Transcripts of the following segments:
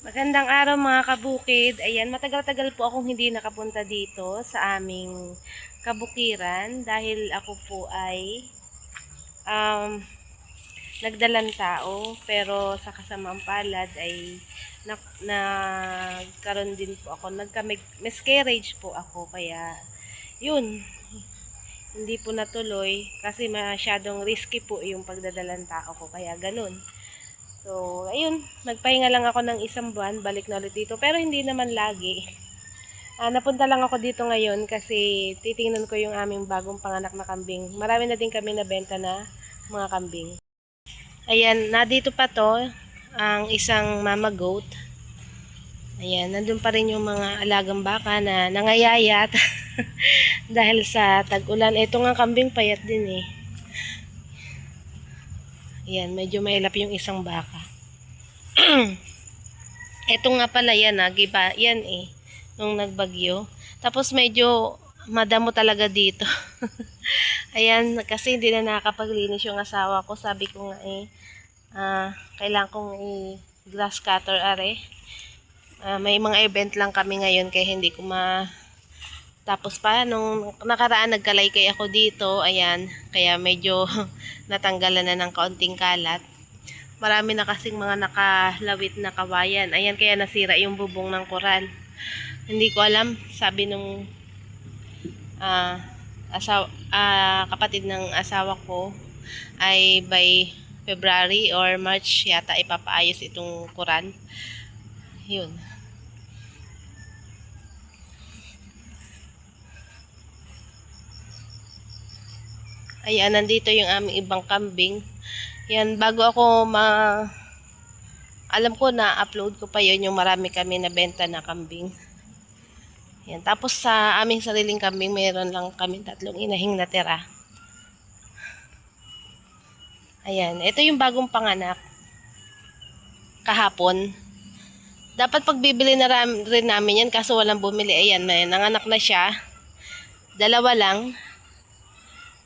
Magandang araw mga kabukid. Ayan, matagal-tagal po akong hindi nakapunta dito sa aming kabukiran dahil ako po ay um, nagdalang tao, pero sa kasamaang palad ay nagkaroon din po ako, miscarriage po ako, kaya yun, hindi po natuloy kasi masyadong risky po yung pagdadalang tao ko, kaya ganun. So, ayun, nagpahinga lang ako ng isang buwan, balik na ulit dito. Pero hindi naman lagi. Napunta lang ako dito ngayon kasi titingnan ko yung aming bagong panganak na kambing. Marami na din kami nabenta na mga kambing. Ayan, dito pa to, ang isang mama goat. Ayan, nandun pa rin yung mga alagang baka na nangayayat dahil sa tag-ulan. Ito nga kambing payat din eh. Ayan, medyo mailap yung isang baka. Ito nga pala yan giba, yan eh, nung nagbagyo. Tapos medyo madamo talaga dito. Ayan, kasi hindi na nakakapaglinis yung asawa ko. Sabi ko nga eh, kailangan kong grass cutter are. May mga event lang kami ngayon kaya hindi ko tapos pa, nung nakaraan nagkalaykay ako dito, ayan, kaya medyo natanggalan na ng kaunting kalat. Marami na kasing mga nakalawit na kawayan. Ayan, kaya nasira yung bubong ng koral. Hindi ko alam, sabi nung kapatid ng asawa ko ay by February or March yata ipapaayos itong koral. Yun. Ayan, nandito yung aming ibang kambing. Yan, bago ako alam ko na upload ko pa yun yung marami kami na benta na kambing. Yan, tapos sa aming sariling kambing, mayroon lang kami 3 inahing natira. Ayan, ito yung bagong panganak. Kahapon. Dapat pagbibili na rin namin yan kaso walang bumili. Ayan, nanganak na siya. 2 lang.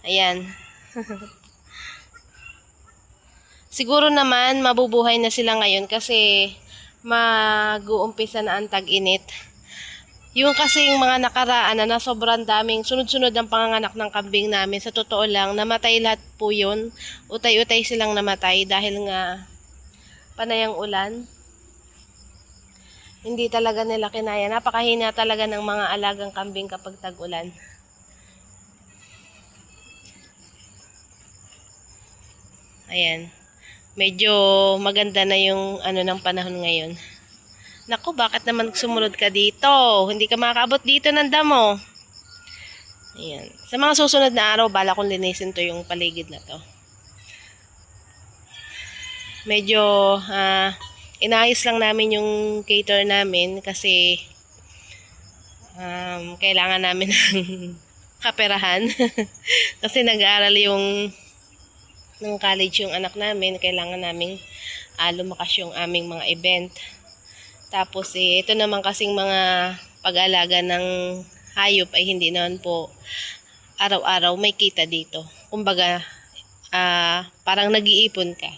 Ayan. Siguro naman mabubuhay na sila ngayon kasi mag-uumpisa na ang tag-init. Yung kasing mga nakaraan na sobrang daming sunod-sunod ang panganganak ng kambing namin, sa totoo lang, namatay lahat po yun. Utay-utay silang namatay dahil nga panayang ulan. Hindi talaga nila kinaya. Napakahina talaga ng mga alagang kambing kapag tag-ulan. Ayan. Medyo maganda na yung ng panahon ngayon. Naku, bakit naman sumunod ka dito? Hindi ka makakaabot dito ng damo. Ayan. Sa mga susunod na araw, bala kong linisin to yung paligid na to. Medyo inayos lang namin yung cater namin kasi kailangan namin ng kaperahan. Kasi nag-aaral ng college yung anak namin, kailangan namin lumakas yung aming mga event. Tapos ito naman kasing mga pag-alaga ng hayop ay hindi naman po araw-araw may kita dito. Kumbaga, parang nag-iipon ka.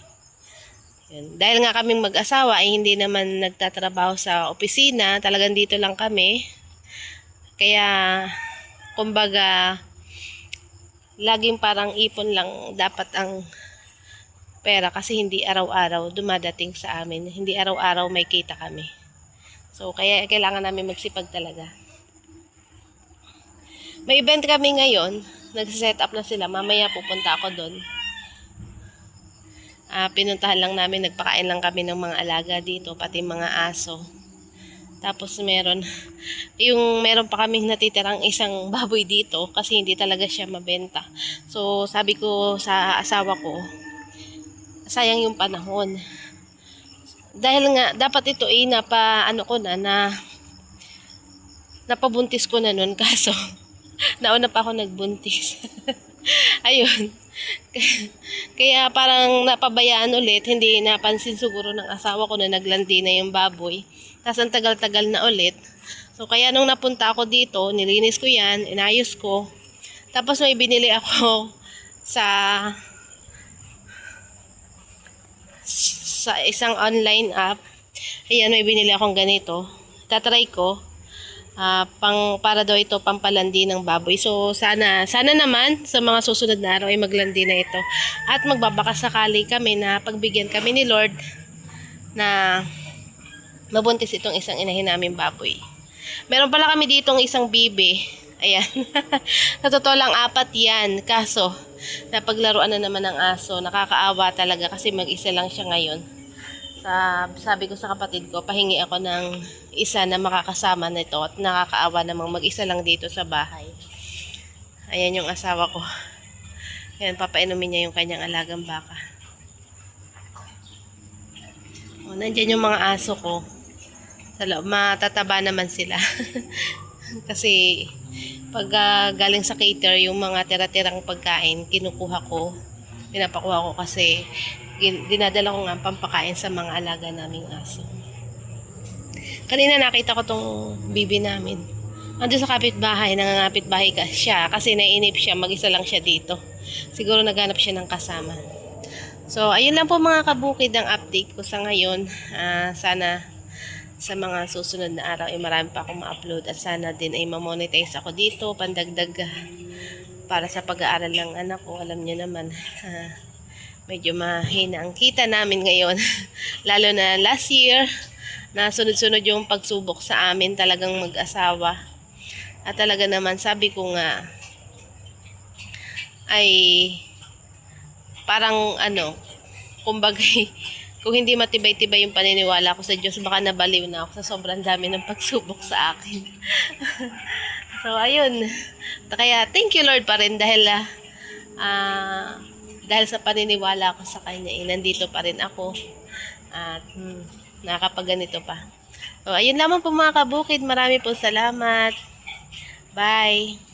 Yun. Dahil nga kaming mag-asawa ay hindi naman nagtatrabaho sa opisina, talagang dito lang kami. Kaya, kumbaga, laging parang ipon lang dapat ang pera kasi hindi araw-araw dumadating sa amin. Hindi araw-araw may kita kami. So, kaya kailangan namin magsipag talaga. May event kami ngayon. Nag-set up na sila. Mamaya pupunta ako doon. Pinuntahan lang namin. Nagpakain lang kami ng mga alaga dito. Pati mga aso. Tapos meron pa kaming natitirang isang baboy dito kasi hindi talaga siya mabenta. So sabi ko sa asawa ko, sayang yung panahon. Dahil nga dapat ito napabuntis ko na nun kaso nauna pa ako nagbuntis. Ayun. Kaya parang napabayaan ulit, hindi napansin siguro ng asawa ko na naglandi na yung baboy. Tapos ang tagal-tagal na ulit. So kaya nung napunta ako dito, nilinis ko yan, inayos ko. Tapos may binili ako sa isang online app Ayan, may binili akong ganito. Tatry ko. Para daw ito pampalandi ng baboy. So, sana naman sa mga susunod na araw ay maglandi na ito. At magbabaka sakali kami na pagbigyan kami ni Lord na mabuntis itong isang inahin namin baboy. Meron pala kami ditong isang bibi. Ayan. Sa totoo lang, 4 yan. Kaso, napaglaruan na naman ng aso. Nakakaawa talaga kasi mag-isa lang siya ngayon. Sabi ko sa kapatid ko, pahingi ako ng isa na makakasama nito at nakakaawa namang mag-isa lang dito sa bahay. Ayan yung asawa ko. Ayan, papainumin niya yung kanyang alagang baka. O, nandyan yung mga aso ko. Sa loob, matataba naman sila. Kasi pag galing sa cater, yung mga tira-tirang pagkain, kinukuha ko. Pinapakuha ko kasi dinadala ko nga pampakain sa mga alaga naming aso. Kanina nakita ko tong bibi namin. Ando sa kapitbahay, nangangapitbahay siya kasi naiinip siya, mag-isa lang siya dito. Siguro naghanap siya ng kasama. So, ayun lang po mga kabukid ang update ko sa ngayon. Sana sa mga susunod na araw ay marami pa akong ma-upload at sana din ay ma-monetize ako dito, pandagdag para sa pag-aaral ng anak ko. Alam niyo naman, medyo mahina ang kita namin ngayon. Lalo na last year, na sunod-sunod yung pagsubok sa amin talagang mag-asawa. At talaga naman, sabi ko nga, ay parang kumbaga, kung hindi matibay-tibay yung paniniwala ko sa Diyos, baka nabaliw na ako sa sobrang dami ng pagsubok sa akin. So, ayun. Kaya, thank you Lord pa rin dahil sa paniniwala ko sa Kanya, nandito pa rin ako at nakakapaganito pa. So, ayun lamang po mga kabukid. Marami po salamat. Bye!